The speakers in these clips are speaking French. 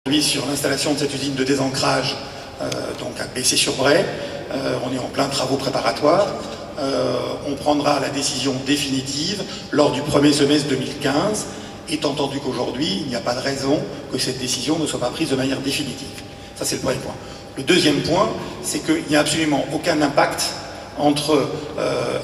Sur l'installation de cette usine de désancrage donc à Bessay-sur-Bray. On est en plein travaux préparatoires. On prendra la décision définitive lors du premier semestre 2015, étant entendu qu'aujourd'hui, il n'y a pas de raison que cette décision ne soit pas prise de manière définitive. Ça, c'est le premier point. Le deuxième point, c'est qu'il n'y a absolument aucun impact entre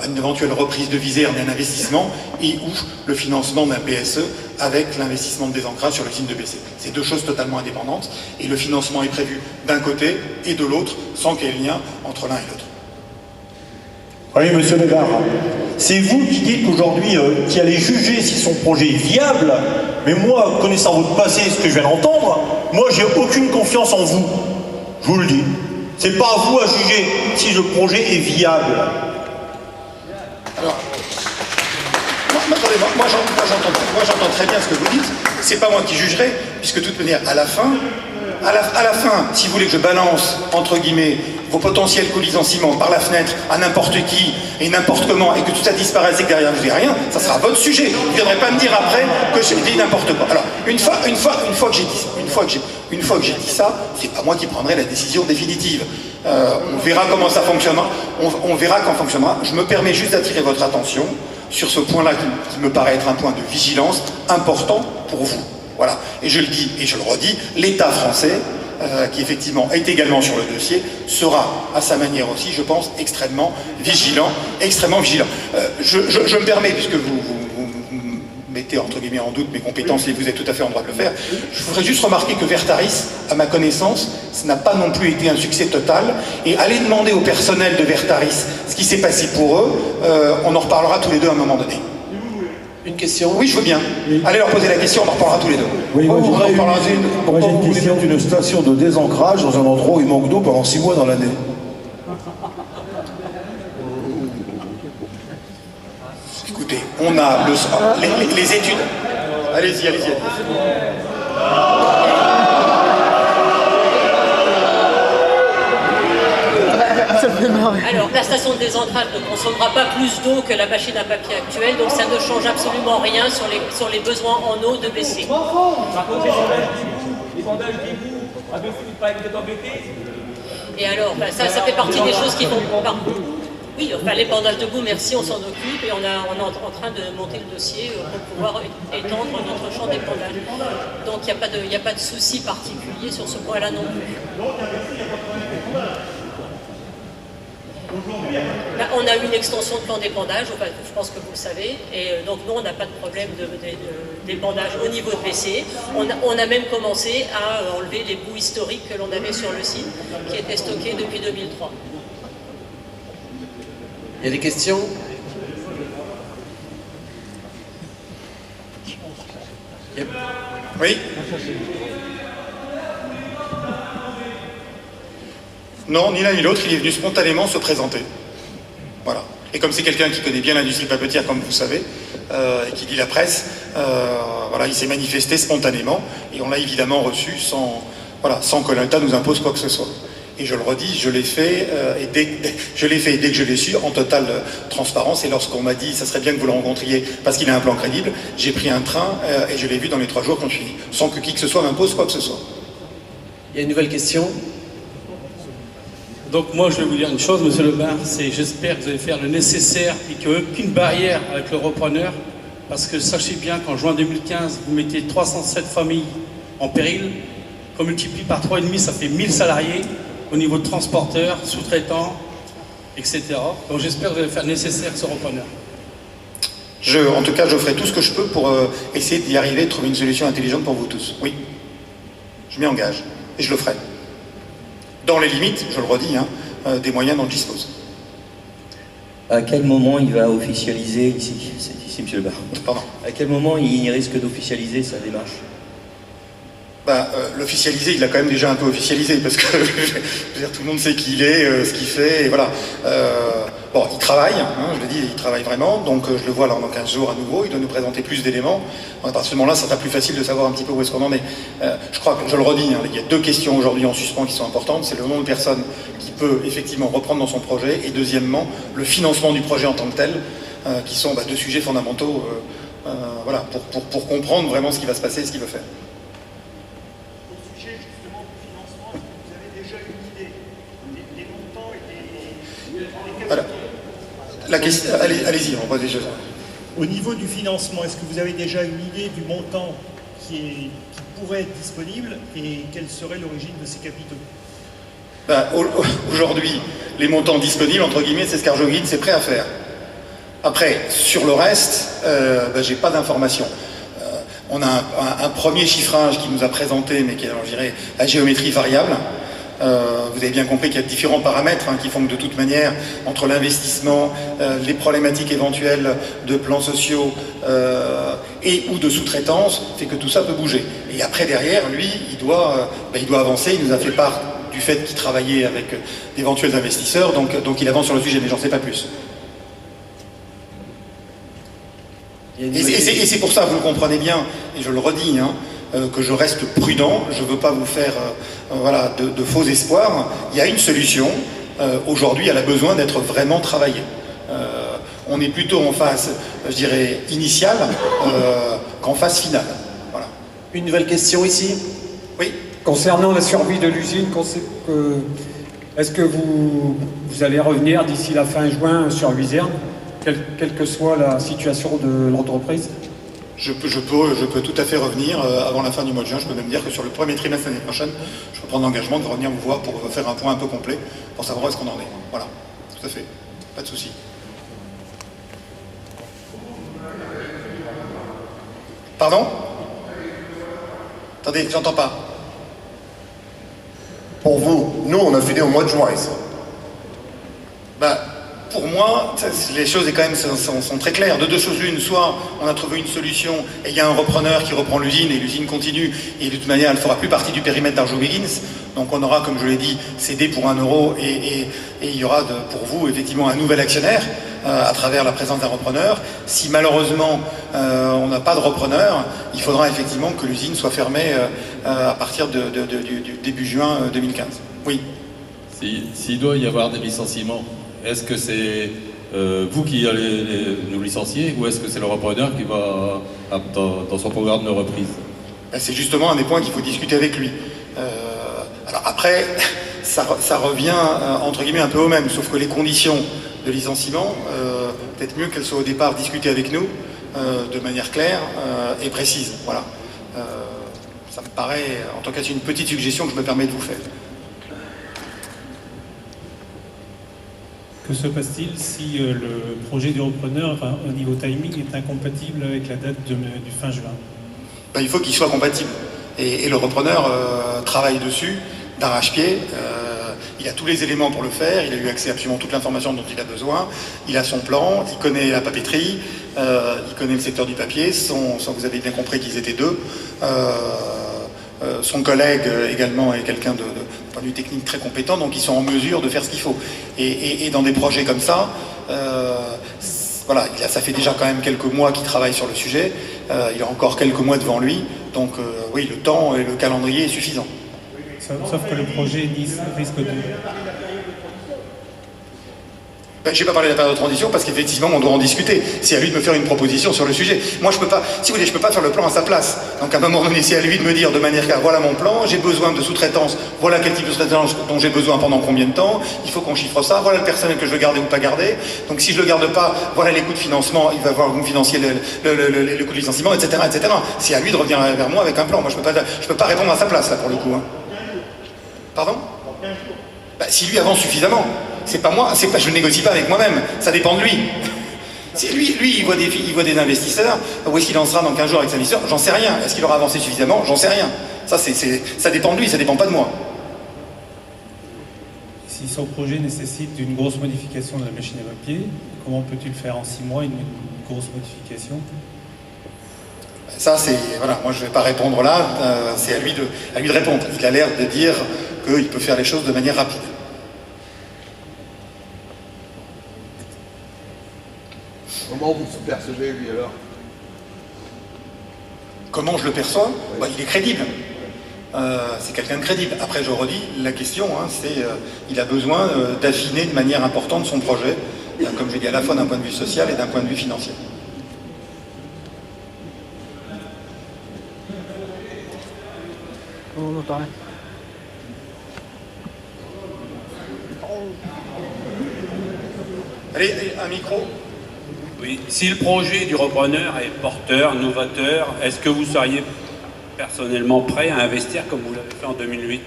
une éventuelle reprise de Viserne et un investissement et ou le financement d'un PSE avec l'investissement de désancrage sur l'usine de Bessay. C'est deux choses totalement indépendantes et le financement est prévu d'un côté et de l'autre sans qu'il y ait lien entre l'un et l'autre. Oui, monsieur Bédard, c'est vous qui dites qu'aujourd'hui, qui allez juger si son projet est viable, mais moi, connaissant votre passé, ce que je viens d'entendre, moi, j'ai aucune confiance en vous. Je vous le dis. C'est pas à vous à juger si le projet est viable. Alors, moi j'entends très bien ce que vous dites. C'est pas moi qui jugerai, puisque de toute manière, à la fin, si vous voulez que je balance, entre guillemets, vos potentiels co-licenciements par la fenêtre à n'importe qui et n'importe comment, et que tout ça disparaisse et que derrière vous n'avez rien, ça sera votre sujet. Vous ne viendrez pas me dire après que j'ai dit n'importe quoi. Alors, une fois que j'ai dit ça, c'est pas moi qui prendrai la décision définitive. On verra comment ça fonctionnera. On verra quand fonctionnera. Je me permets juste d'attirer votre attention sur ce point-là qui me paraît être un point de vigilance important pour vous. Voilà. Et je le dis et je le redis, l'État français, qui effectivement est également sur le dossier, sera à sa manière aussi, je pense, extrêmement vigilant. Je me permets, puisque vous mettez entre guillemets en doute mes compétences et vous êtes tout à fait en droit de le faire, je voudrais juste remarquer que Vertaris, à ma connaissance, ça n'a pas non plus été un succès total, et allez demander au personnel de Vertaris ce qui s'est passé pour eux, on en reparlera tous les deux à un moment donné. Une question? Oui, je veux bien. Oui. Allez leur poser la question, on en reparlera tous les deux. Oui, moi pourquoi vous voulez mettre une station de désancrage dans un endroit où il manque d'eau pendant 6 mois dans l'année? Écoutez, on a les études. Allez-y. Alors, la station de désancrage ne consommera pas plus d'eau que la machine à papier actuelle, donc ça ne change absolument rien sur les besoins en eau de Bessay. Par contre, les bandages d'égout à Bessay, vous parlez peut-être embêté. Et alors, ça fait partie des choses qui vont... Oui, enfin, les bandages de boue, merci, on s'en occupe et on est en train de monter le dossier pour pouvoir étendre notre champ d'épandage. Donc il n'y a pas de souci particulier sur ce point-là non plus. Là, on a eu une extension de plan d'épandage, enfin, je pense que vous le savez, et donc nous on n'a pas de problème d'épandage au niveau de Bessay. On a même commencé à enlever les boues historiques que l'on avait sur le site, qui étaient stockées depuis 2003. Il y a des questions? Yep. Oui. Non, ni l'un ni l'autre, il est venu spontanément se présenter. Voilà. Et comme c'est quelqu'un qui connaît bien l'industrie papetière, comme vous savez, et qui lit la presse, voilà, il s'est manifesté spontanément, et on l'a évidemment reçu sans que l'État nous impose quoi que ce soit. Et je le redis, je l'ai fait, et dès que je l'ai su, en totale transparence, et lorsqu'on m'a dit, ça serait bien que vous le rencontriez, parce qu'il a un plan crédible, j'ai pris un train, et je l'ai vu dans les 3 jours quand je suis venu, sans que qui que ce soit m'impose quoi que ce soit. Il y a une nouvelle question? Donc moi je vais vous dire une chose, monsieur Le Maire, c'est j'espère que vous allez faire le nécessaire et qu'il n'y a aucune barrière avec le repreneur, parce que sachez bien qu'en juin 2015, vous mettez 307 familles en péril, qu'on multiplie par 3,5, ça fait 1000 salariés au niveau de transporteurs, sous-traitants, etc. Donc j'espère que vous allez faire le nécessaire ce repreneur. En tout cas, je ferai tout ce que je peux pour essayer d'y arriver, de trouver une solution intelligente pour vous tous. Oui, je m'y engage, et je le ferai. Dans les limites, je le redis, des moyens dont je dispose. À quel moment il va officialiser, ici monsieur Le Bar, Pardon. À quel moment il risque d'officialiser sa démarche? L'officialiser, il l'a quand même déjà un peu officialisé, parce que je veux dire, tout le monde sait qui il est, ce qu'il fait, et voilà. Bon, il travaille, je le dis, il travaille vraiment, donc je le vois là dans 15 jours à nouveau, il doit nous présenter plus d'éléments. À partir de ce moment-là, ça sera plus facile de savoir un petit peu où est-ce qu'on en est. Je crois que, je le redis, il y a 2 questions aujourd'hui en suspens qui sont importantes, c'est le nombre de personnes qui peut effectivement reprendre dans son projet, et deuxièmement, le financement du projet en tant que tel, qui sont 2 sujets fondamentaux, voilà, pour comprendre vraiment ce qui va se passer et ce qu'il veut faire. justement du financement, est-ce que vous avez déjà une idée des montants et des Voilà. La question, allez-y, on va déjà. Au niveau du financement, est-ce que vous avez déjà une idée du montant qui pourrait être disponible et quelle serait l'origine de ces capitaux? Ben, aujourd'hui, les montants disponibles, entre guillemets, c'est ce qu'Arjoguide c'est prêt à faire. Après, sur le reste, ben, j'ai pas d'informations. On a un premier chiffrage qui nous a présenté, mais qui est, je dirais, à géométrie variable. Vous avez bien compris qu'il y a différents paramètres qui font que de toute manière, entre l'investissement, les problématiques éventuelles de plans sociaux et ou de sous-traitance, fait que tout ça peut bouger. Et après, derrière, lui, il doit avancer. Il nous a fait part du fait qu'il travaillait avec d'éventuels investisseurs, donc il avance sur le sujet, mais j'en sais pas plus. Et c'est pour ça, vous le comprenez bien, et je le redis, que je reste prudent, je ne veux pas vous faire de faux espoirs. Il y a une solution, aujourd'hui elle a besoin d'être vraiment travaillée. On est plutôt en phase, je dirais, initiale qu'en phase finale. Voilà. Une nouvelle question ici? Oui. Concernant la survie de l'usine, est-ce que vous allez revenir d'ici la fin juin sur Luzerne, quelle que soit la situation de l'entreprise? Je peux tout à fait revenir avant la fin du mois de juin. Je peux même dire que sur le premier trimestre de l'année prochaine, je peux prendre l'engagement de revenir vous voir pour faire un point un peu complet, pour savoir où est-ce qu'on en est. Voilà, tout à fait, pas de souci. Pardon? Attendez, j'entends pas. Pour vous, nous, on a fini au mois de juin, ça. Bah, pour moi, les choses quand même sont très claires. De deux choses l'une, soit on a trouvé une solution et il y a un repreneur qui reprend l'usine et l'usine continue et de toute manière elle ne fera plus partie du périmètre d'Arjowiggins. Donc on aura, comme je l'ai dit, cédé pour 1 euro et il y aura pour vous effectivement un nouvel actionnaire à travers la présence d'un repreneur. Si malheureusement on n'a pas de repreneur, il faudra effectivement que l'usine soit fermée à partir du début juin 2015. Oui. S'il doit y avoir des licenciements, est-ce que c'est vous qui allez nous licencier ou est-ce que c'est le repreneur qui va dans son programme de reprise? C'est justement un des points qu'il faut discuter avec lui. Alors après, ça revient entre guillemets un peu au même, sauf que les conditions de licenciement, peut-être mieux qu'elles soient au départ discutées avec nous de manière claire et précise. Voilà. Ça me paraît, en tout cas, c'est une petite suggestion que je me permets de vous faire. Que se passe-t-il si le projet du repreneur, au niveau timing, est incompatible avec la date du fin juin? Ben, il faut qu'il soit compatible. Et le repreneur travaille dessus, d'arrache-pied. Il a tous les éléments pour le faire. Il a eu accès à absolument toute l'information dont il a besoin. Il a son plan, il connaît la papeterie, il connaît le secteur du papier. Vous avez bien compris qu'ils étaient deux. Son collègue également est quelqu'un de point de vue technique très compétent, donc ils sont en mesure de faire ce qu'il faut. Et dans des projets comme ça, voilà, ça fait déjà quand même quelques mois qu'il travaille sur le sujet, il a encore quelques mois devant lui, donc oui, le temps et le calendrier est suffisant. Sauf que le projet risque de... Ben, je n'ai pas parlé de la période de transition parce qu'effectivement on doit en discuter. C'est à lui de me faire une proposition sur le sujet. Moi je peux pas, si vous voulez, je peux pas faire le plan à sa place. Donc à un moment donné, c'est à lui de me dire de manière claire, voilà mon plan, j'ai besoin de sous-traitance, voilà quel type de sous-traitance dont j'ai besoin pendant combien de temps, il faut qu'on chiffre ça, voilà le personnel que je veux garder ou pas garder. Donc si je le garde pas, voilà les coûts de financement, il va voir le coût financier, le coût de licenciement, etc., etc. C'est à lui de revenir vers moi avec un plan. Moi je peux pas répondre à sa place là pour le coup. Pardon? Ben, si lui avance suffisamment. C'est pas moi, je ne négocie pas avec moi-même, ça dépend de lui. Si lui il voit des investisseurs, où est-ce qu'il en sera dans 15 jours avec ses investisseurs? J'en sais rien. Est-ce qu'il aura avancé suffisamment? J'en sais rien. Ça dépend de lui, ça dépend pas de moi. Si son projet nécessite une grosse modification de la machine à papier, comment peut-il faire en 6 mois une grosse modification? Ça, voilà, moi je ne vais pas répondre là, c'est à lui de répondre. Il a l'air de dire qu'il peut faire les choses de manière rapide. Comment vous percevez, lui, alors? Comment je le perçois? Bah, il est crédible. C'est quelqu'un de crédible. Après, je redis, la question, c'est il a besoin d'affiner de manière importante son projet, comme je l'ai dit, à la fois d'un point de vue social et d'un point de vue financier. On n'entend rien. Allez, un micro. Oui, si le projet du repreneur est porteur, novateur, est-ce que vous seriez personnellement prêt à investir comme vous l'avez fait en 2008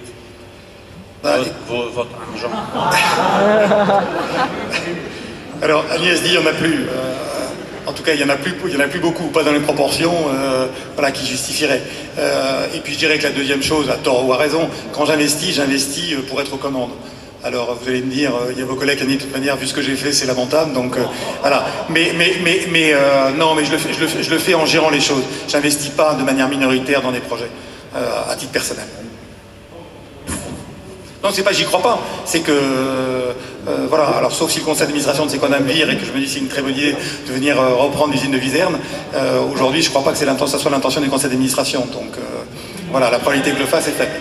votre argent? Alors, Agnès dit il n'y en a plus. En tout cas, il y en a plus beaucoup, pas dans les proportions voilà, qui justifieraient. Et puis je dirais que la deuxième chose, à tort ou à raison, quand j'investis pour être aux commandes. Alors vous allez me dire, il y a vos collègues qui ont dit de toute manière, vu ce que j'ai fait, c'est lamentable, donc voilà. Non, mais je le fais en gérant les choses. J'investis pas de manière minoritaire dans des projets, à titre personnel. Non, c'est pas j'y crois pas, c'est que voilà, alors sauf si le conseil d'administration de Seconam vire et que je me dis c'est une très bonne idée de venir reprendre l'usine de Viserne, aujourd'hui je crois pas que ça soit l'intention du conseil d'administration, donc voilà, la probabilité que je le fasse est faible.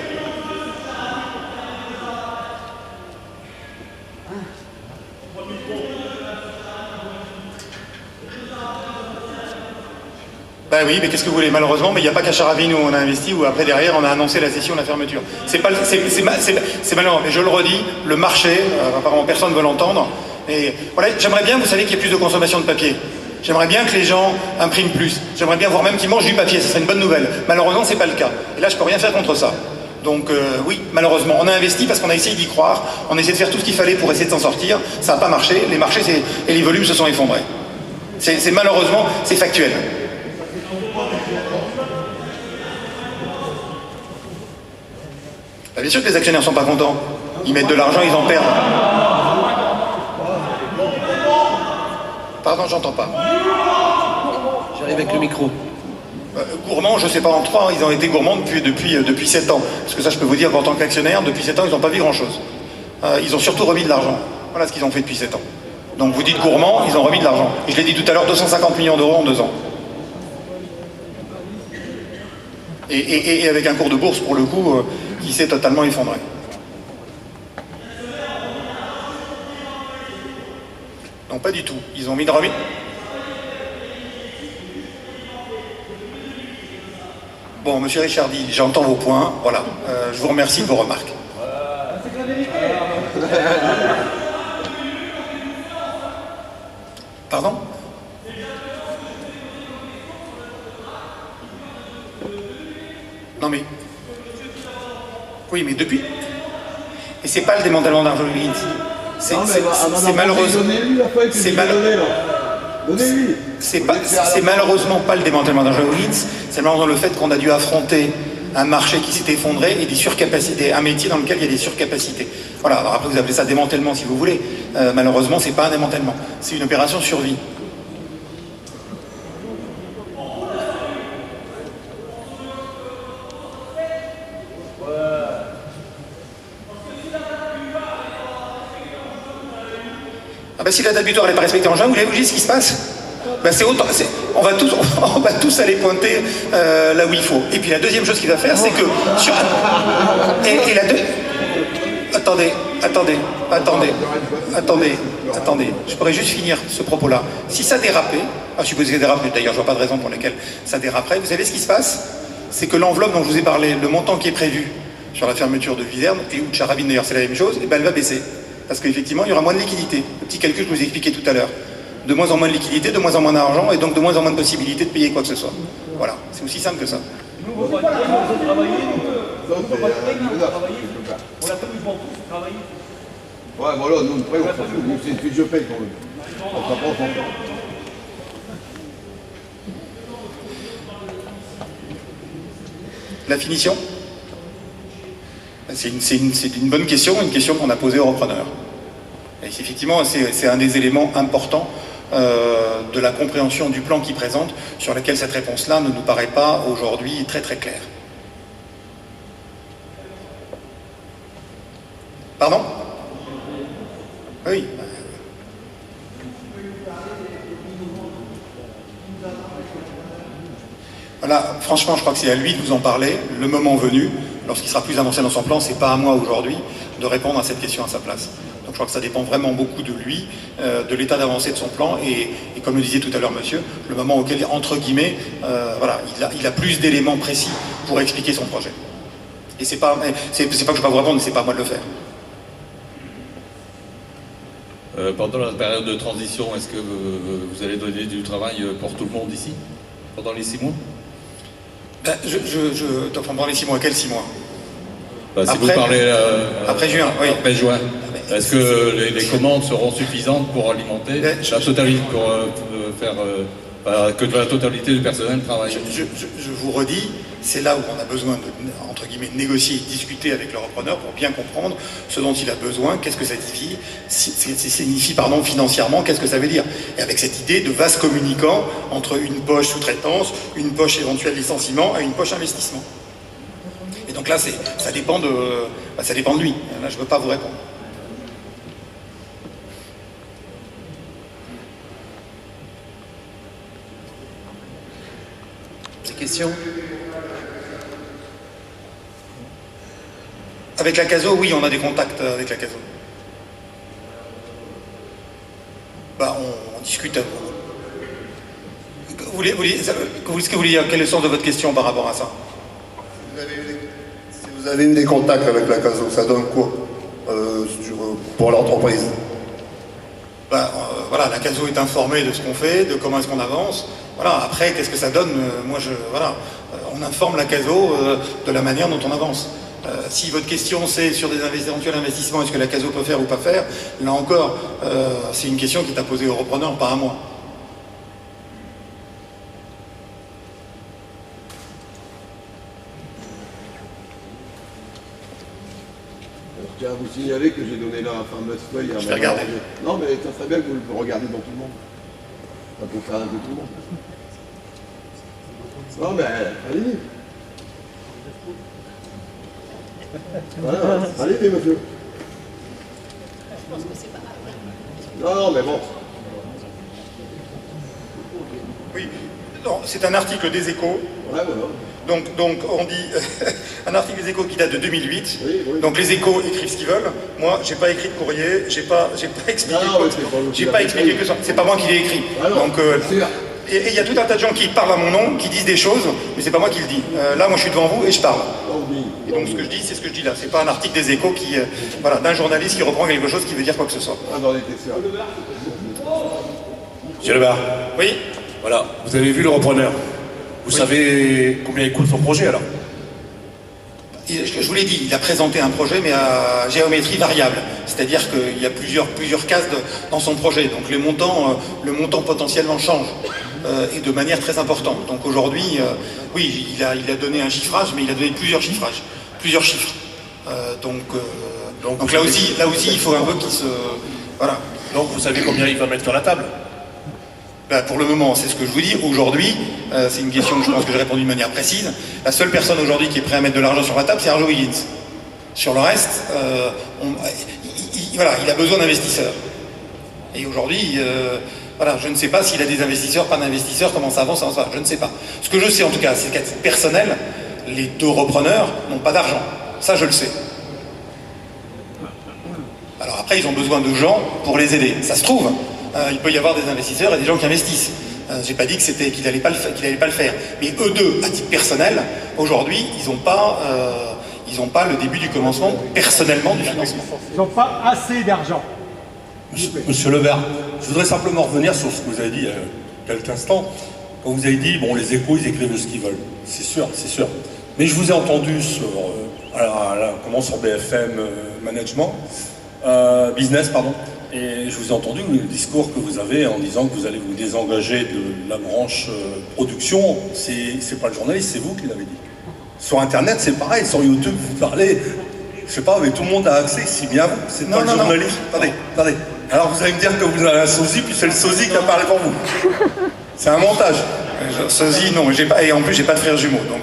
Ben oui, mais qu'est-ce que vous voulez? Malheureusement, mais il n'y a pas qu'à Charavine où on a investi, où après derrière on a annoncé la cession, la fermeture. C'est malheureux, mais je le redis, le marché, apparemment personne ne veut l'entendre. Et voilà, j'aimerais bien, vous savez, qu'il y ait plus de consommation de papier. J'aimerais bien que les gens impriment plus. J'aimerais bien voir même qu'ils mangent du papier, ce serait une bonne nouvelle. Malheureusement, c'est pas le cas. Et là, je peux rien faire contre ça. Donc oui, malheureusement, on a investi parce qu'on a essayé d'y croire, on a essayé de faire tout ce qu'il fallait pour essayer de s'en sortir. Ça n'a pas marché, les marchés et les volumes se sont effondrés. C'est malheureusement, c'est factuel. Bien sûr que les actionnaires ne sont pas contents. Ils mettent de l'argent, ils en perdent. Pardon, j'entends pas. J'arrive avec le micro. Gourmands, je ne sais pas en 3, ils ont été gourmands depuis 7 ans. Parce que ça, je peux vous dire qu'en tant qu'actionnaire, depuis 7 ans, ils n'ont pas vu grand-chose. Ils ont surtout remis de l'argent. Voilà ce qu'ils ont fait depuis 7 ans. Donc vous dites gourmands, ils ont remis de l'argent. Et je l'ai dit tout à l'heure, 250 millions d'euros en 2 ans. Et avec un cours de bourse, pour le coup, qui s'est totalement effondré. Non, pas du tout. Ils ont mis de remis. Bon, monsieur Richardi, j'entends vos points. Voilà. Je vous remercie de vos remarques. Pardon ? Non mais... Oui, mais depuis... Et c'est pas le démantèlement d'Arjowiggins. C'est malheureusement... C'est malheureusement pas le démantèlement d'Arjowiggins, c'est malheureusement le fait qu'on a dû affronter un marché qui s'est effondré et des surcapacités, un métier dans lequel il y a des surcapacités. Voilà, alors après vous appelez ça démantèlement si vous voulez. Malheureusement, c'est pas un démantèlement, c'est une opération survie. Ah bah si la date butoir n'est pas respectée en juin, vous voulez vous dire ce qui se passe? Bah on va tous aller pointer là où il faut. Et puis la deuxième chose qu'il va faire, c'est que... Attendez. Je pourrais juste finir ce propos-là. Si ça dérapait, je suppose que ça dérapait, d'ailleurs je vois pas de raison pour laquelle ça déraperait, vous savez ce qui se passe? C'est que l'enveloppe dont je vous ai parlé, le montant qui est prévu sur la fermeture de Viserne, et où de Charavine d'ailleurs c'est la même chose, et ben elle va baisser. Parce qu'effectivement, il y aura moins de liquidité. Le petit calcul que je vous ai expliqué tout à l'heure. De moins en moins de liquidité, de moins en moins d'argent, et donc de moins en moins de possibilités de payer quoi que ce soit. Voilà, c'est aussi simple que ça. Nous, on va pas travailler, on n'a pas tous travailler. Ouais, voilà, nous, on s'en fout, nous, c'est une fiche de paye pour eux. On s'en prend, La finition? C'est une bonne question, une question qu'on a posée aux repreneurs. Et effectivement, c'est un des éléments importants de la compréhension du plan qu'ils présentent, sur lequel cette réponse-là ne nous paraît pas aujourd'hui très très claire. Pardon? Oui. Voilà, franchement, je crois que c'est à lui de vous en parler, le moment venu, lorsqu'il sera plus avancé dans son plan, c'est pas à moi aujourd'hui de répondre à cette question à sa place. Donc je crois que ça dépend vraiment beaucoup de lui, de l'état d'avancée de son plan, et comme le disait tout à l'heure monsieur, le moment auquel, entre guillemets, voilà, il a plus d'éléments précis pour expliquer son projet. Et c'est pas que je ne vais pas vous répondre, mais c'est pas à moi de le faire. pendant la période de transition, est-ce que vous allez donner du travail pour tout le monde ici, pendant les 6 mois? Ben, pendant les 6 mois, quels 6 mois? Si après, vous parlez après juin, oui. Après juin. Est-ce que les commandes seront suffisantes pour alimenter la totalité, pour faire que la totalité du personnel travaille? Je vous redis, c'est là où on a besoin de, entre guillemets, négocier, discuter avec le repreneur pour bien comprendre ce dont il a besoin, qu'est-ce que ça signifie financièrement, qu'est-ce que ça veut dire. Et avec cette idée de vase communicant entre une poche sous-traitance, une poche éventuel licenciement et une poche investissement. Et donc là, ça dépend de lui. Là, je ne peux pas vous répondre. Ces questions? Avec la CASO, oui, on a des contacts avec la CASO. On discute. Qu'est-ce que vous voulez dire? Quel est le sens de votre question par rapport à ça? Si vous avez eu des contacts avec la CASO, ça donne quoi pour l'entreprise? Voilà, la CASO est informée de ce qu'on fait, de comment est-ce qu'on avance. Voilà, après, qu'est-ce que ça donne? On informe la CASO de la manière dont on avance. Si votre question c'est sur des éventuels investissements, est-ce que la CASO peut faire ou pas faire? Là encore, c'est une question qui est à poser au repreneur, pas à moi. Je tiens à vous signaler que j'ai donné la fameuse feuille à... Je vais regarder. Non, mais ça serait bien que vous le regardiez devant tout le monde. Ça peut faire un peu tout le monde. Non, mais allez-y. Voilà, allez-y, monsieur. Je pense que c'est pas... Non, mais bon. Oui, c'est un article des Échos. Ouais, voilà. Donc on dit un article des Échos qui date de 2008. Oui, oui. Donc les Échos écrivent ce qu'ils veulent. Moi, j'ai pas écrit de courrier, j'ai pas expliqué que ça. C'est pas moi qui l'ai écrit. Ah non, et il y a tout un tas de gens qui parlent à mon nom, qui disent des choses, mais c'est pas moi qui le dis. Là, moi, je suis devant vous et je parle. Et donc ce que je dis, c'est ce que je dis là. C'est pas un article des Échos qui, d'un journaliste qui reprend quelque chose qui veut dire quoi que ce soit. Monsieur Lebard. Oui. Voilà, vous avez vu le repreneur. Vous savez combien il coûte son projet alors? Je vous l'ai dit, il a présenté un projet mais à géométrie variable. C'est-à-dire qu'il y a plusieurs cases dans son projet. Donc le montant potentiellement change et de manière très importante. Donc aujourd'hui, oui, il a donné un chiffrage, mais il a donné plusieurs chiffres. Donc là aussi, il faut un peu qu'il se... Voilà. Donc vous savez combien il va mettre sur la table? Pour le moment, c'est ce que je vous dis. Aujourd'hui, c'est une question que je pense que j'ai répondu de manière précise. La seule personne aujourd'hui qui est prête à mettre de l'argent sur la table, c'est Arjo Wiggins. Sur le reste, il a besoin d'investisseurs. Et aujourd'hui, je ne sais pas s'il a des investisseurs, pas d'investisseurs, comment ça avance, je ne sais pas. Ce que je sais en tout cas, c'est qu'à titre personnel, les 2 repreneurs n'ont pas d'argent. Ça, je le sais. Alors après, ils ont besoin de gens pour les aider. Ça se trouve. Il peut y avoir des investisseurs et des gens qui investissent. J'ai pas dit qu'il n'allait pas le faire. Mais eux deux, à titre personnel, aujourd'hui, ils n'ont pas le début du commencement personnellement du financement. Ils n'ont pas assez d'argent. Monsieur Lebard, je voudrais simplement revenir sur ce que vous avez dit il y a quelques instants. Quand vous avez dit, bon, les Échos, ils écrivent ce qu'ils veulent. C'est sûr. Mais je vous ai entendu sur BFM Business, et je vous ai entendu le discours que vous avez en disant que vous allez vous désengager de la branche production. C'est pas le journaliste, c'est vous qui l'avez dit. Sur Internet, c'est pareil. Sur YouTube, vous parlez, je sais pas, mais tout le monde a accès, si bien vous. C'est pas le journaliste. Attendez. Alors vous allez me dire que vous avez un sosie, puis c'est le sosie qui a parlé pour vous. C'est un montage. Sosie, non, et en plus j'ai pas de frère jumeau, donc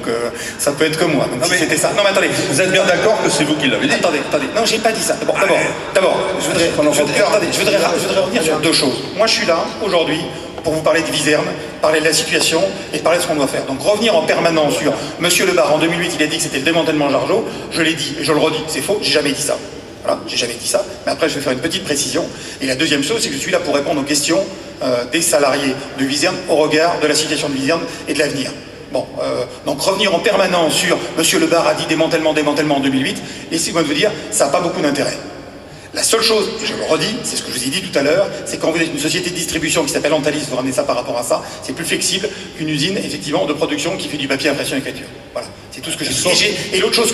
ça peut être que moi. Donc si c'était ça. Non mais attendez. Vous êtes bien d'accord que c'est vous qui l'avez dit? Attendez. Non, j'ai pas dit ça. D'abord, je voudrais revenir sur 2 choses. Moi je suis là aujourd'hui pour vous parler de Viserne, parler de la situation et parler de ce qu'on doit faire. Donc revenir en permanence sur Monsieur Lebard en 2008, il a dit que c'était le démantèlement Jargeau. Je l'ai dit et je le redis, c'est faux, j'ai jamais dit ça. Voilà, j'ai jamais dit ça, mais après je vais faire une petite précision. Et la deuxième chose, c'est que je suis là pour répondre aux questions des salariés de Viserne au regard de la situation de Viserne et de l'avenir. Donc revenir en permanence sur Monsieur Lebard a dit démantèlement en 2008, laissez-moi vous dire, ça n'a pas beaucoup d'intérêt. La seule chose, et je le redis, c'est ce que je vous ai dit tout à l'heure, c'est quand vous êtes une société de distribution qui s'appelle Antalis, vous ramenez ça par rapport à ça, c'est plus flexible qu'une usine, effectivement, de production qui fait du papier, impression, écriture. Voilà, c'est tout ce que j'ai dit. Et l'autre chose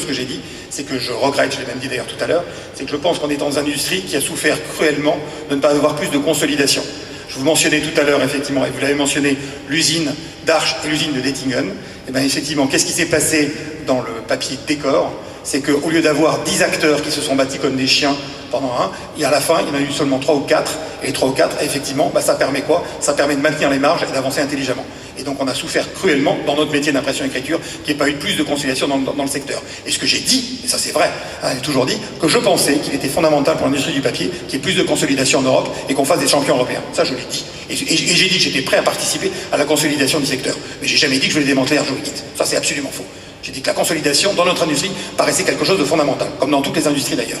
que j'ai dit, c'est que je regrette, je l'ai même dit d'ailleurs tout à l'heure, c'est que je pense qu'on est dans une industrie qui a souffert cruellement de ne pas avoir plus de consolidation. Je vous mentionnais tout à l'heure, effectivement, et vous l'avez mentionné, l'usine d'Arche et l'usine de Dettingen. Et bien, effectivement, qu'est-ce qui s'est passé dans le papier décor? C'est qu'au lieu d'avoir 10 acteurs qui se sont battus comme des chiens pendant et à la fin, il y en a eu seulement 3 ou 4. Et les 3 ou 4, effectivement, ça permet quoi? Ça permet de maintenir les marges et d'avancer intelligemment. Et donc, on a souffert cruellement dans notre métier d'impression-écriture qu'il n'y ait pas eu plus de consolidation dans le secteur. Et ce que j'ai dit, et ça c'est vrai, j'ai toujours dit, que je pensais qu'il était fondamental pour l'industrie du papier qu'il y ait plus de consolidation en Europe et qu'on fasse des champions européens. Ça, je l'ai dit. Et j'ai dit que j'étais prêt à participer à la consolidation du secteur. Mais j'ai jamais dit que je voulais démanteler Arjowiggins. Ça, c'est absolument faux. J'ai dit que la consolidation dans notre industrie paraissait quelque chose de fondamental, comme dans toutes les industries d'ailleurs.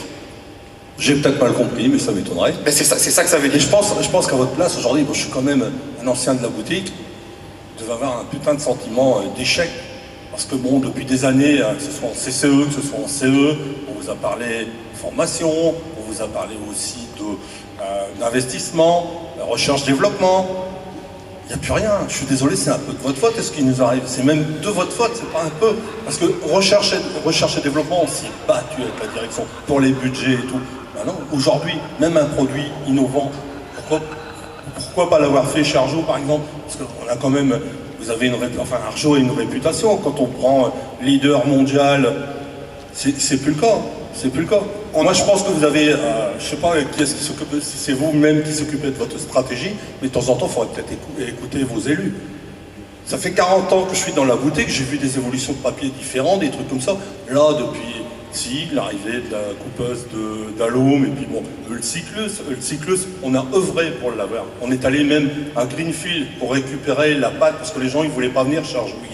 J'ai peut-être mal compris, mais ça m'étonnerait. Ben c'est ça que ça veut dire. Et je pense qu'à votre place, aujourd'hui, je suis quand même un ancien de la boutique, je devais avoir un putain de sentiment d'échec. Parce que bon, depuis des années, que ce soit en CCE, que ce soit en CE, on vous a parlé de formation, on vous a parlé aussi d'investissement, recherche-développement. Il n'y a plus rien, je suis désolé, c'est un peu de votre faute, est-ce qui nous arrive? C'est même de votre faute, c'est pas un peu. Parce que recherche et développement, on s'y est battu avec la direction pour les budgets et tout. Ben non, aujourd'hui, même un produit innovant, pourquoi pas l'avoir fait chez Arjo par exemple? Parce qu'on a quand même, vous avez Arjo a une réputation, quand on prend leader mondial, c'est plus le cas. C'est plus le cas. Moi, je pense que vous avez, je sais pas qui est-ce qui s'occupe, si c'est vous-même qui s'occupez de votre stratégie, mais de temps en temps, il faudrait peut-être écouter vos élus. Ça fait 40 ans que je suis dans la boutique, j'ai vu des évolutions de papier différents, des trucs comme ça. Là, depuis l'arrivée de la coupeuse d'Alum, et puis bon, le Cyclus, on a œuvré pour l'avoir. On est allé même à Greenfield pour récupérer la pâte, parce que les gens, ils voulaient pas venir chez Arjowiggins.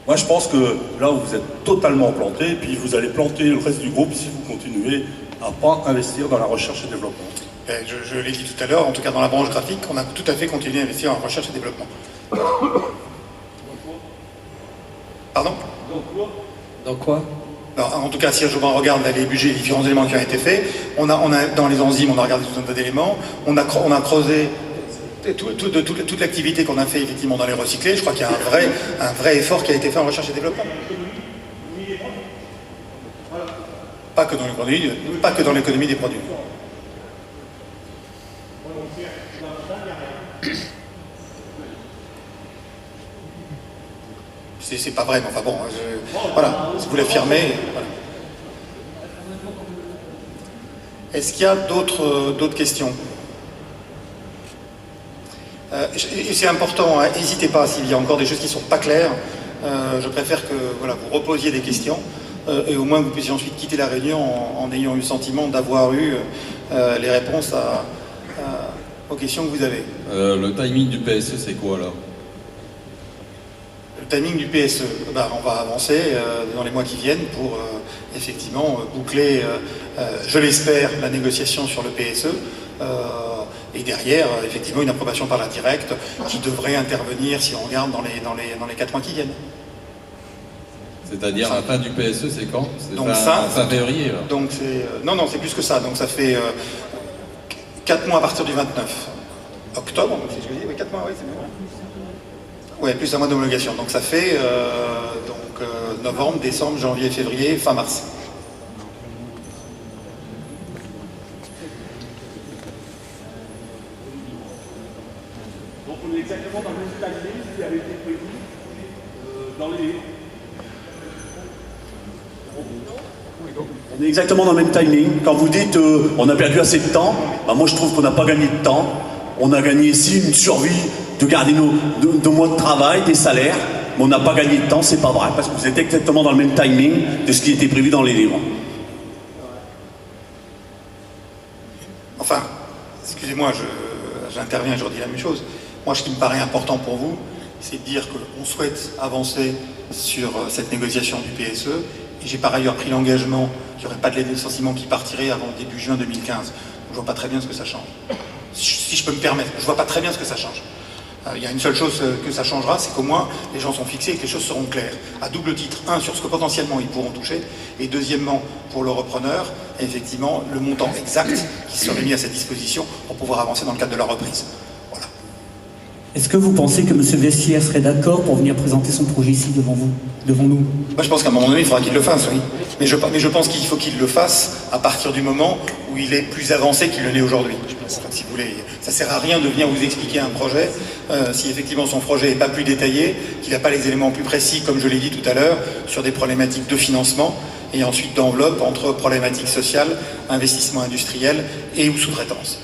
Moi, je pense que là, vous êtes totalement planté, et puis vous allez planter le reste du groupe si vous continuez à ne pas investir dans la recherche et développement. Je l'ai dit tout à l'heure, en tout cas dans la branche graphique, on a tout à fait continué à investir en recherche et développement. Pardon? Dans quoi? Alors, en tout cas, si je regarde les budgets, les différents éléments qui ont été faits, on a dans les enzymes, on a regardé tout un tas d'éléments, on a creusé toute l'activité qu'on a fait effectivement dans les recyclés. Je crois qu'il y a un vrai effort qui a été fait en recherche et développement. Pas que dans l'économie des produits. C'est pas vrai, mais enfin bon, voilà, si vous l'affirmez, voilà. Est-ce qu'il y a d'autres questions? Et c'est important, n'hésitez pas s'il y a encore des choses qui ne sont pas claires. Je préfère que vous reposiez des questions et au moins vous puissiez ensuite quitter la réunion en ayant eu le sentiment d'avoir eu les réponses aux questions que vous avez. Le timing du PSE, c'est quoi là? Le timing du PSE, on va avancer dans les mois qui viennent pour effectivement boucler, je l'espère, la négociation sur le PSE. Et derrière, effectivement, une approbation par la directe qui devrait intervenir, si on regarde, dans les 4 mois qui viennent. C'est-à-dire la fin du PSE, c'est quand? C'est donc fin février là. Donc non, c'est plus que ça. Donc ça fait 4 mois à partir du 29 octobre, c'est ce que je dis, oui, 4 mois, oui, c'est bien. Oui, plus un mois d'homologation. Donc ça fait novembre, décembre, janvier, février, fin mars. Donc on est exactement dans le même timing qui avait été prévu dans les... On est exactement dans le même timing. Quand vous dites on a perdu assez de temps, moi je trouve qu'on n'a pas gagné de temps. On a gagné ici une survie de garder nos mois de travail, des salaires, mais on n'a pas gagné de temps, c'est pas vrai, parce que vous êtes exactement dans le même timing de ce qui était prévu dans les livres. Enfin, excusez-moi, j'interviens, je redis la même chose. Moi, ce qui me paraît important pour vous, c'est de dire qu'on souhaite avancer sur cette négociation du PSE, et j'ai par ailleurs pris l'engagement qu'il n'y aurait pas de licenciement qui partirait avant début juin 2015. Donc, je ne vois pas très bien ce que ça change. Si je peux me permettre, je ne vois pas très bien ce que ça change. Il y a une seule chose que ça changera, c'est qu'au moins les gens sont fixés et que les choses seront claires. À double titre, un, sur ce que potentiellement ils pourront toucher, et deuxièmement, pour le repreneur, effectivement, le montant exact qui serait mis à sa disposition pour pouvoir avancer dans le cadre de la reprise. Est-ce que vous pensez que M. Vessière serait d'accord pour venir présenter son projet ici devant vous, devant nous? Moi, je pense qu'à un moment donné, il faudra qu'il le fasse, oui. Mais je pense qu'il faut qu'il le fasse à partir du moment où il est plus avancé qu'il ne l'est aujourd'hui. Enfin, si vous voulez, ça ne sert à rien de venir vous expliquer un projet si effectivement son projet n'est pas plus détaillé, qu'il n'a pas les éléments plus précis, comme je l'ai dit tout à l'heure, sur des problématiques de financement et ensuite d'enveloppe entre problématiques sociales, investissement industriel et ou sous-traitance.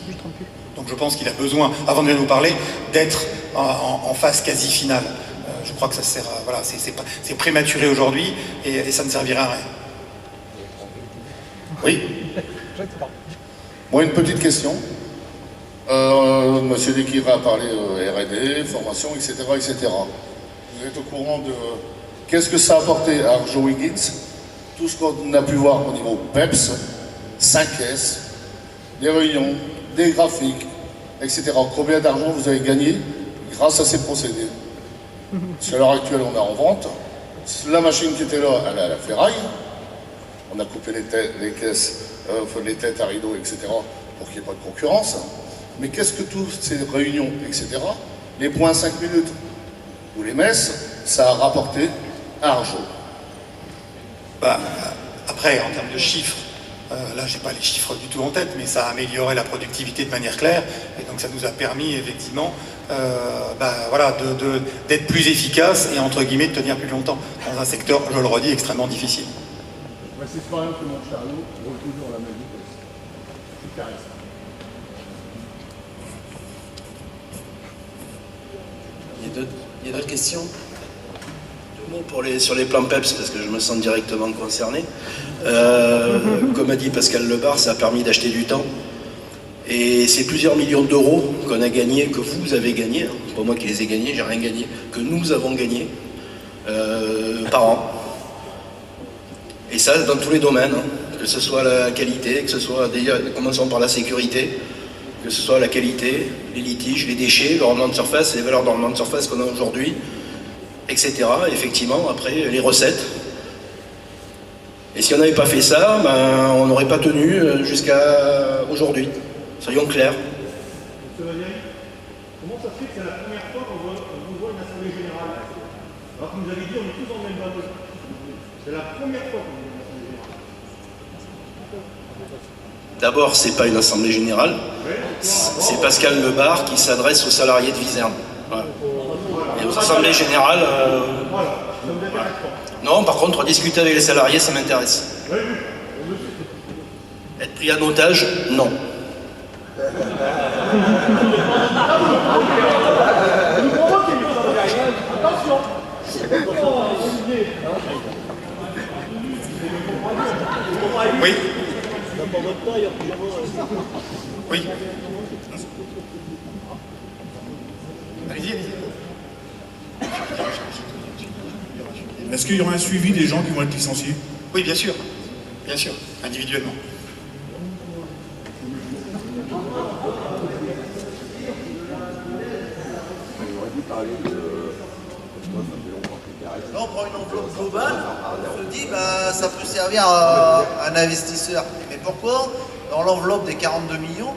Donc je pense qu'il a besoin, avant de nous parler, d'être en phase quasi finale. Je crois que ça sert à, voilà, c'est prématuré aujourd'hui et ça ne servira à rien. Oui. Moi, une petite question. Monsieur Desquira a parlé R&D, formation, etc., etc. Vous êtes au courant de qu'est-ce que ça a apporté à Arjowiggins? Tout ce qu'on a pu voir au niveau PEPS, 5S, des réunions, des graphiques, etc. Combien d'argent vous avez gagné grâce à ces procédés? Parce qu'à l'heure actuelle, on est en vente. La machine qui était là, elle est à la ferraille. On a coupé les caisses, les têtes à rideaux, etc. pour qu'il n'y ait pas de concurrence. Mais qu'est-ce que toutes ces réunions, etc., les points 5 minutes ou les messes, ça a rapporté à Arjo? Bah, après, en termes de chiffres, là, je n'ai pas les chiffres du tout en tête, mais ça a amélioré la productivité de manière claire, et donc ça nous a permis, effectivement, voilà, d'être plus efficace et, entre guillemets, de tenir plus longtemps dans un secteur, je le redis, extrêmement difficile. C'est pas rien que mon chariot roule toujours à la même vitesse. C'est carré. Il y a d'autres questions? Sur les plans PEPS, parce que je me sens directement concerné. Comme a dit Pascal Lebar, ça a permis d'acheter du temps. Et c'est plusieurs millions d'euros qu'on a gagnés, que vous avez gagnés, hein. C'est pas moi qui les ai gagnés, j'ai rien gagné, que nous avons gagnés par an. Et ça, dans tous les domaines, hein. Que ce soit la qualité, que ce soit, commençons par la sécurité, que ce soit la qualité, les litiges, les déchets, le rendement de surface, les valeurs de rendement de surface qu'on a aujourd'hui, etc. Effectivement, après, les recettes. Et si on n'avait pas fait ça, ben, on n'aurait pas tenu jusqu'à aujourd'hui. Soyons clairs. Monsieur Valéry, comment ça se fait que c'est la première fois qu'on voit une assemblée générale? Alors que vous avez dit on est tous dans le même bateau. C'est la première fois qu'on voit une assemblée générale. D'abord, c'est pas une assemblée générale, c'est Pascal Lebar qui s'adresse aux salariés de Viserne. Voilà. Et aux assemblées générales, non, par contre, discuter avec les salariés, ça m'intéresse. Être pris en otage, non. Oui. Oui. Allez-y, allez-y. Est-ce qu'il y aura un suivi des gens qui vont être licenciés? Oui, bien sûr, individuellement. Là, on prend une enveloppe globale, on se dit bah, ça peut servir à un investisseur. Mais pourquoi, dans l'enveloppe des 42 millions,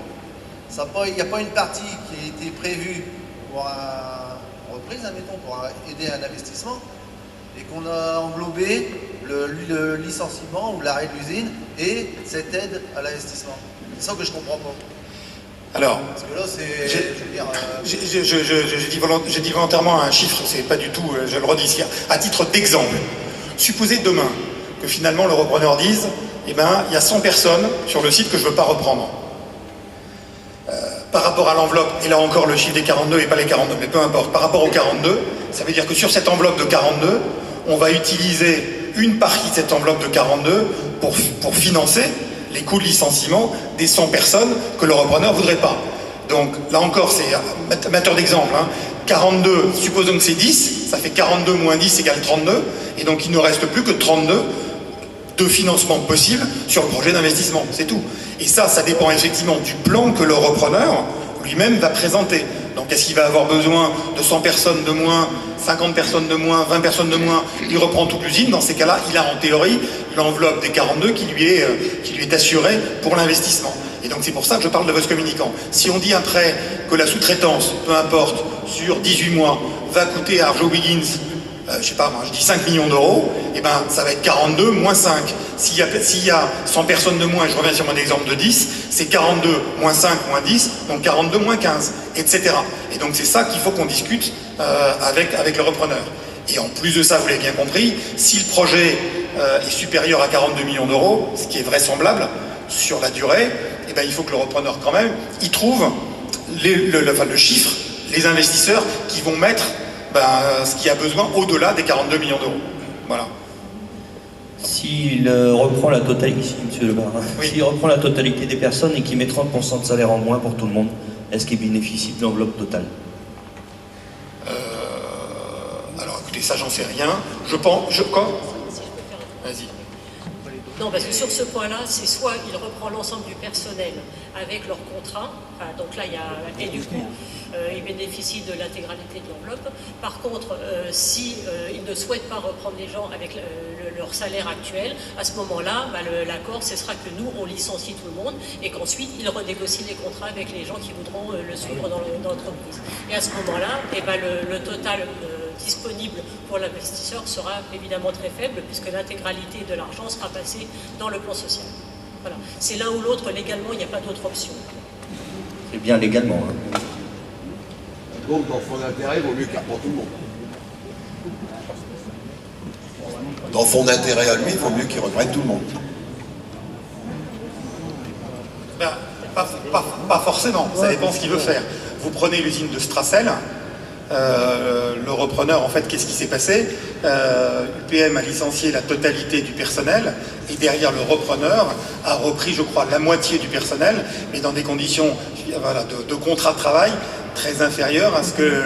il n'y a pas une partie qui a été prévue pour une reprise, admettons, pour aider à un investissement, et qu'on a englobé le licenciement ou l'arrêt de l'usine et cette aide à l'investissement? C'est ça que je ne comprends pas. Alors, parce que là, c'est. Je dis volontairement un chiffre, c'est pas du tout, je le redis ici, à titre d'exemple. Supposez demain que finalement le repreneur dise, eh ben, il y a 100 personnes sur le site que je ne veux pas reprendre. Par rapport à l'enveloppe, et là encore le chiffre des 42 et pas les 42, mais peu importe, par rapport aux 42, ça veut dire que sur cette enveloppe de 42, on va utiliser une partie de cette enveloppe de 42 pour financer les coûts de licenciement des 100 personnes que le repreneur ne voudrait pas. Donc là encore, c'est amateur d'exemple, hein. 42, supposons que c'est 10, ça fait 42 moins 10 égale 32, et donc il ne reste plus que 32 de financement possible sur le projet d'investissement, c'est tout. Et ça dépend effectivement du plan que le repreneur lui-même va présenter. Donc est-ce qu'il va avoir besoin de 100 personnes de moins, 50 personnes de moins, 20 personnes de moins? Il reprend toute l'usine. Dans ces cas-là, il a en théorie l'enveloppe des 42 qui lui est assurée pour l'investissement. Et donc c'est pour ça que je parle de vase communicant. Si on dit après que la sous-traitance, peu importe, sur 18 mois, va coûter à Arjowiggins, je sais pas moi, je dis 5 millions d'euros, et ben ça va être 42 moins 5. S'il y a 100 personnes de moins, et je reviens sur mon exemple de 10, c'est 42 moins 5 moins 10, donc 42 moins 15, etc. Et donc c'est ça qu'il faut qu'on discute avec le repreneur. Et en plus de ça, vous l'avez bien compris, si le projet est supérieur à 42 millions d'euros, ce qui est vraisemblable sur la durée, et ben il faut que le repreneur quand même, il trouve le chiffre, les investisseurs qui vont mettre ce qu'il y a besoin au-delà des 42 millions d'euros. Voilà. S'il reprend la totalité, monsieur Le Bar, s'il reprend la totalité des personnes et qu'il met 30% de salaire en moins pour tout le monde, est-ce qu'il bénéficie de l'enveloppe totale? Alors écoutez, ça j'en sais rien. Je pense... Quoi? Vas-y. Non, parce que sur ce point-là, c'est soit il reprend l'ensemble du personnel avec leur contrat, donc là il y a, et du coup il bénéficie de l'intégralité de l'enveloppe. Par contre, si il ne souhaite pas reprendre les gens avec leur salaire actuel, à ce moment-là, l'accord ce sera que nous on licencie tout le monde et qu'ensuite il renégocie les contrats avec les gens qui voudront le suivre dans l'entreprise. Et à ce moment-là, le total disponible pour l'investisseur sera évidemment très faible puisque l'intégralité de l'argent sera passée dans le plan social. Voilà. C'est l'un ou l'autre, légalement, il n'y a pas d'autre option. C'est bien légalement. Hein. Donc dans fonds d'intérêt, il vaut mieux qu'il reprend tout le monde. Dans fonds d'intérêt à lui, il vaut mieux qu'il reprenne tout le monde. Pas forcément, ça dépend ce qu'il veut faire. Vous prenez l'usine de Strassel, le repreneur, en fait, qu'est-ce qui s'est passé? UPM a licencié la totalité du personnel et derrière le repreneur a repris, je crois, la moitié du personnel, mais dans des conditions de contrat de travail très inférieures à ce que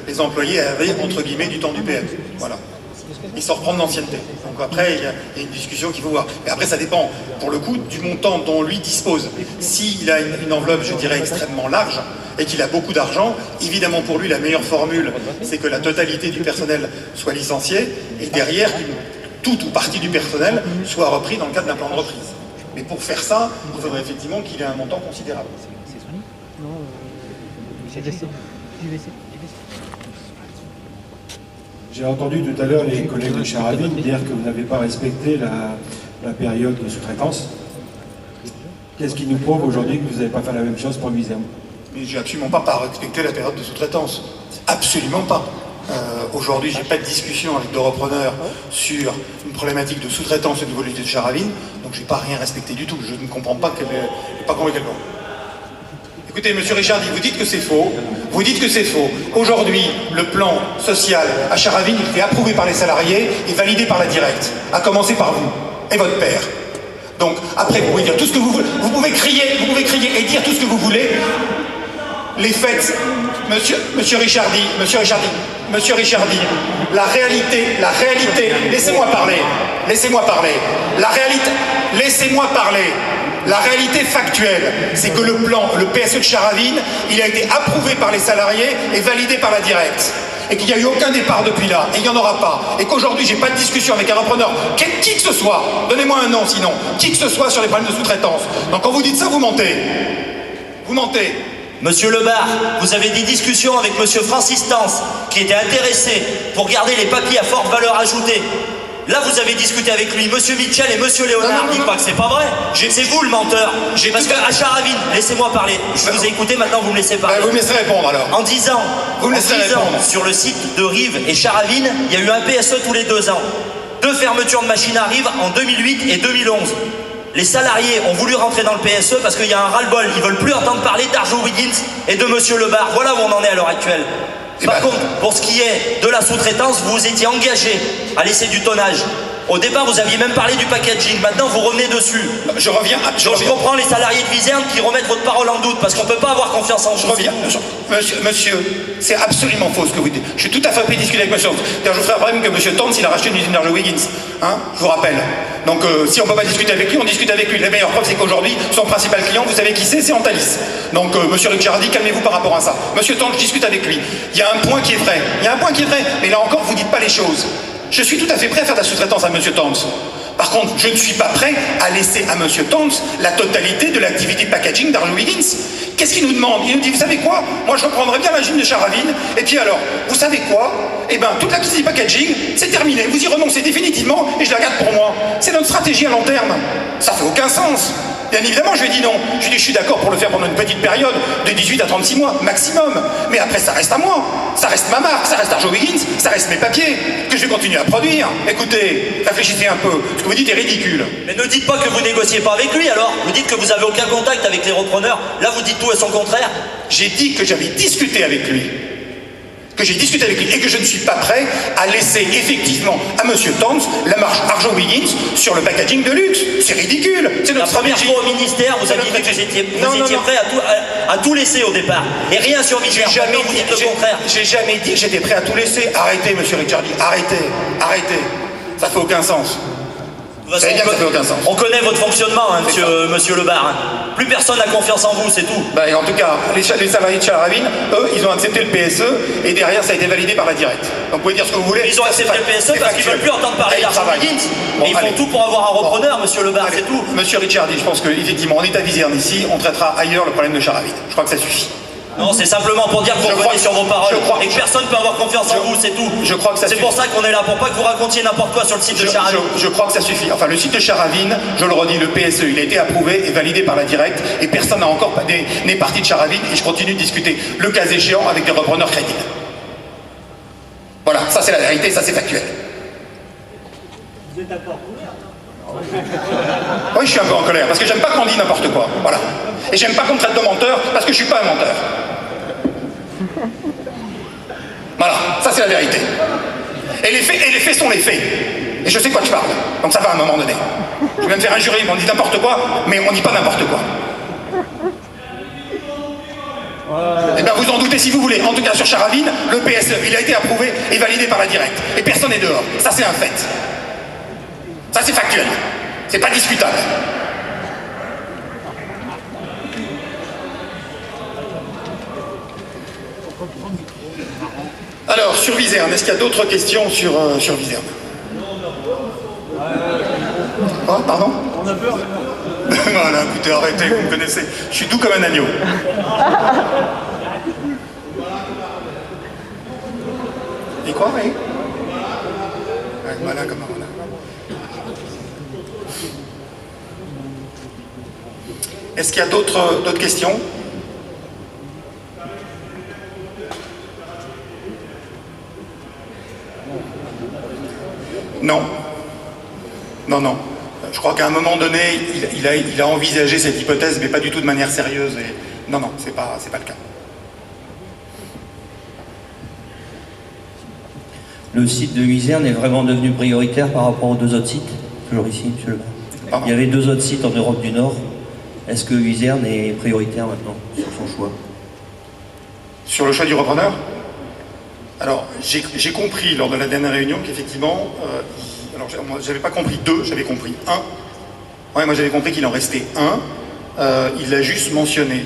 les employés avaient, entre guillemets, du temps d'UPM. Voilà. Ils s'en reprennent d'ancienneté. Donc après, il y a une discussion qu'il faut voir. Mais après, ça dépend, pour le coup, du montant dont lui dispose. S'il a une enveloppe, je dirais, extrêmement large, et qu'il a beaucoup d'argent, évidemment pour lui, la meilleure formule, c'est que la totalité du personnel soit licenciée, et derrière, toute ou partie du personnel soit repris dans le cadre d'un plan de reprise. Mais pour faire ça, il faudrait effectivement qu'il ait un montant considérable. J'ai entendu tout à l'heure les collègues de Charavine dire que vous n'avez pas respecté la période de sous-traitance. Qu'est-ce qui nous prouve aujourd'hui que vous n'avez pas fait la même chose pour Muséum? Mais j'ai absolument pas respecté la période de sous-traitance. Absolument pas. Aujourd'hui, j'ai pas de discussion avec de repreneurs sur une problématique de sous-traitance au niveau de l'unité de Charavine, donc j'ai pas rien respecté du tout. Je ne comprends pas pas comment quelqu'un. Écoutez, monsieur Richardi, vous dites que c'est faux. Vous dites que c'est faux. Aujourd'hui, le plan social à Charavine, il était approuvé par les salariés et validé par la directe. À commencer par vous et votre père. Donc, après, vous pouvez dire tout ce que vous voulez. Vous pouvez crier et dire tout ce que vous voulez. Les faits, monsieur Richardi, la réalité, laissez-moi parler, la réalité factuelle, c'est que le plan, le PSE de Charavine, il a été approuvé par les salariés et validé par la directe. Et qu'il n'y a eu aucun départ depuis là, et il n'y en aura pas. Et qu'aujourd'hui, j'ai pas de discussion avec un repreneur, qui que ce soit, donnez-moi un nom sinon, qui que ce soit sur les problèmes de sous-traitance. Donc quand vous dites ça, vous mentez. Vous mentez. Monsieur Le Bar, vous avez des discussions avec monsieur Francis Tance, qui était intéressé pour garder les papiers à forte valeur ajoutée. Là, vous avez discuté avec lui, monsieur Mitchell et monsieur Léonard. Dites pas que c'est pas vrai. C'est vous le menteur. Parce qu'à Charavine, laissez-moi parler. Je vous ai écouté, maintenant vous me laissez parler. Vous me laissez répondre alors. En 10 ans, sur le site de Rives et Charavine, il y a eu un PSE tous les 2 ans. 2 fermetures de machines à Rives en 2008 et 2011. Les salariés ont voulu rentrer dans le PSE parce qu'il y a un ras-le-bol. Ils veulent plus entendre parler d'Arjowiggins et de monsieur Le Bar. Voilà où on en est à l'heure actuelle. Par contre, pour ce qui est de la sous-traitance, vous vous étiez engagé à laisser du tonnage. Au départ, vous aviez même parlé du packaging. Maintenant, vous revenez dessus. Je reviens. Je comprends les salariés de Viserne qui remettent votre parole en doute parce qu'on ne peut pas avoir confiance en vous. Je reviens. Monsieur, c'est absolument faux ce que vous dites. Je suis tout à fait prêt à discuter avec monsieur Tons. D'ailleurs, je vous ferai un problème que monsieur Tons, il a racheté une usine d'Arjo Wiggins. Hein, je vous rappelle. Donc, si on ne peut pas discuter avec lui, on discute avec lui. La meilleure preuve, c'est qu'aujourd'hui, son principal client, vous savez qui c'est Antalis. Donc, monsieur Ricciardi, calmez-vous par rapport à ça. Monsieur Tons, je discute avec lui. Il y a un point qui est vrai. Il y a un point qui est vrai. Mais là encore, vous ne dites pas les choses. Je suis tout à fait prêt à faire de la sous-traitance à monsieur Tons. Par contre, je ne suis pas prêt à laisser à monsieur Tons la totalité de l'activité packaging d'Arjo Wiggins. Qu'est-ce qu'il nous demande? Il nous dit, vous savez quoi? Moi, je reprendrai bien la gym de Charavine. Et puis alors, vous savez quoi? Eh bien, toute l'activité packaging, c'est terminé. Vous y renoncez définitivement et je la garde pour moi. C'est notre stratégie à long terme. Ça fait aucun sens. Bien évidemment, je lui ai dit non. Je lui ai dit, je suis d'accord pour le faire pendant une petite période de 18 à 36 mois, maximum. Mais après, ça reste à moi. Ça reste ma marque, ça reste Arjo Wiggins, ça reste mes papiers, que je vais continuer à produire. Écoutez, réfléchissez un peu. Ce que vous dites est ridicule. Mais ne dites pas que vous négociez pas avec lui alors. Vous dites que vous avez aucun contact avec les repreneurs. Là, vous dites tout et son contraire. J'ai dit que j'avais discuté avec lui. Que j'ai discuté avec lui et que je ne suis pas prêt à laisser effectivement à monsieur Tons la marche Arjo Wiggins sur le packaging de luxe. C'est ridicule. C'est notre première fois au ministère, vous avez dit que vous étiez prêt à tout laisser au départ. Et rien sur Viserne. Vous dites le contraire. J'ai jamais dit que j'étais prêt à tout laisser. Arrêtez, monsieur Ricciardi. Arrêtez. Arrêtez. Ça fait aucun sens. Ça fait aucun sens. On connaît votre fonctionnement, hein, monsieur Lebar. Hein. Plus personne n'a confiance en vous, c'est tout. Bah, et en tout cas, les salariés de Charavine, eux, ils ont accepté le PSE et derrière, ça a été validé par la directe. Donc vous pouvez dire ce que vous voulez. Ils ont accepté le PSE parce qu'ils ne veulent plus entendre parler d'Arjo Wiggins. Et ils font tout pour avoir un repreneur, monsieur Lebar, c'est tout. Monsieur Ricciardi, je pense qu'effectivement, on est à Viserne ici, on traitera ailleurs le problème de Charavine. Je crois que ça suffit. Non, c'est simplement pour dire que vous revenez sur vos paroles et que personne ne peut avoir confiance en vous, c'est tout. Je crois que ça suffit. C'est pour ça qu'on est là, pour pas que vous racontiez n'importe quoi sur le site de Charavine. Je crois que ça suffit. Enfin, le site de Charavine, je le redis, le PSE, il a été approuvé et validé par la directe et personne n'a encore n'est parti de Charavine et je continue de discuter, le cas échéant, avec des repreneurs crédibles. Voilà, ça c'est la vérité, ça c'est factuel. Vous êtes d'accord? Oui, je suis un peu en colère, parce que j'aime pas qu'on dise n'importe quoi, voilà. Et j'aime pas qu'on me traite de menteur, parce que je suis pas un menteur. Voilà, ça c'est la vérité. Et les faits sont les faits. Et je sais quoi que je parle, donc ça va à un moment donné. Je viens de faire un jury, on dit n'importe quoi, mais on dit pas n'importe quoi. Eh bien vous en doutez si vous voulez. En tout cas sur Charavine, le PSE, il a été approuvé et validé par la directe. Et personne n'est dehors. Ça c'est un fait. Ça c'est factuel. C'est pas discutable. Alors, sur Viserne, est-ce qu'il y a d'autres questions sur Viserne? Oh, pardon? On a peur. Voilà, écoutez, arrêtez, vous me connaissez. Je suis doux comme un agneau. Et quoi, oui? Malin comme un renard. Est-ce qu'il y a d'autres questions? Non. Non, non. Je crois qu'à un moment donné, il a envisagé cette hypothèse, mais pas du tout de manière sérieuse. Et... Non, non, c'est pas le cas. Le site de Viserne est vraiment devenu prioritaire par rapport aux deux autres sites? Toujours ici, monsieur Le Maire. Il y avait deux autres sites en Europe du Nord. Est-ce que Viserne est prioritaire maintenant sur son choix? Sur le choix du repreneur? Alors, j'ai compris lors de la dernière réunion qu'effectivement, alors j'avais pas compris deux, j'avais compris un. Ouais, moi j'avais compris qu'il en restait un. Il l'a juste mentionné.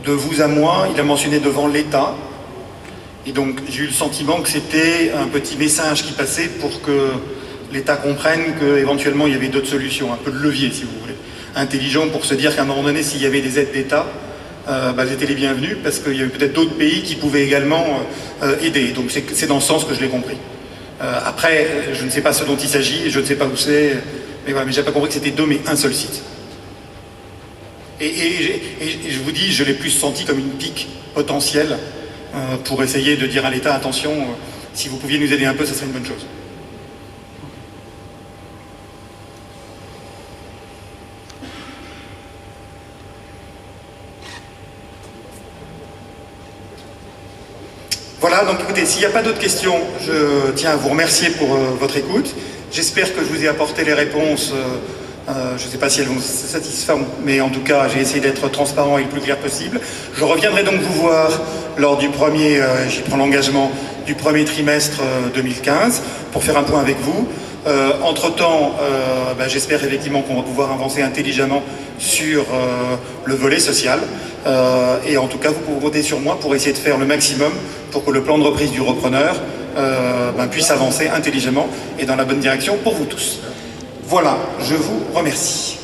De vous à moi, il a mentionné devant l'État. Et donc j'ai eu le sentiment que c'était un petit message qui passait pour que l'État comprenne qu'éventuellement il y avait d'autres solutions, un peu de levier si vous voulez. Intelligent pour se dire qu'à un moment donné, s'il y avait des aides d'État, elles étaient les bienvenues parce qu'il y avait peut-être d'autres pays qui pouvaient également aider. Donc c'est dans ce sens que je l'ai compris. Après, je ne sais pas ce dont il s'agit, je ne sais pas où c'est, mais voilà, mais j'ai pas compris que c'était deux, mais un seul site. Et je vous dis, je l'ai plus senti comme une pique potentielle pour essayer de dire à l'État, attention, si vous pouviez nous aider un peu, ça serait une bonne chose. Voilà, donc écoutez, s'il n'y a pas d'autres questions, je tiens à vous remercier pour votre écoute. J'espère que je vous ai apporté les réponses. Je ne sais pas si elles vont satisfaire, mais en tout cas, j'ai essayé d'être transparent et le plus clair possible. Je reviendrai donc vous voir lors du premier, j'y prends l'engagement, du premier trimestre 2015 pour faire un point avec vous. Entre-temps, j'espère effectivement qu'on va pouvoir avancer intelligemment sur le volet social. Et en tout cas, vous pouvez compter sur moi pour essayer de faire le maximum pour que le plan de reprise du repreneur puisse avancer intelligemment et dans la bonne direction pour vous tous. Voilà, je vous remercie.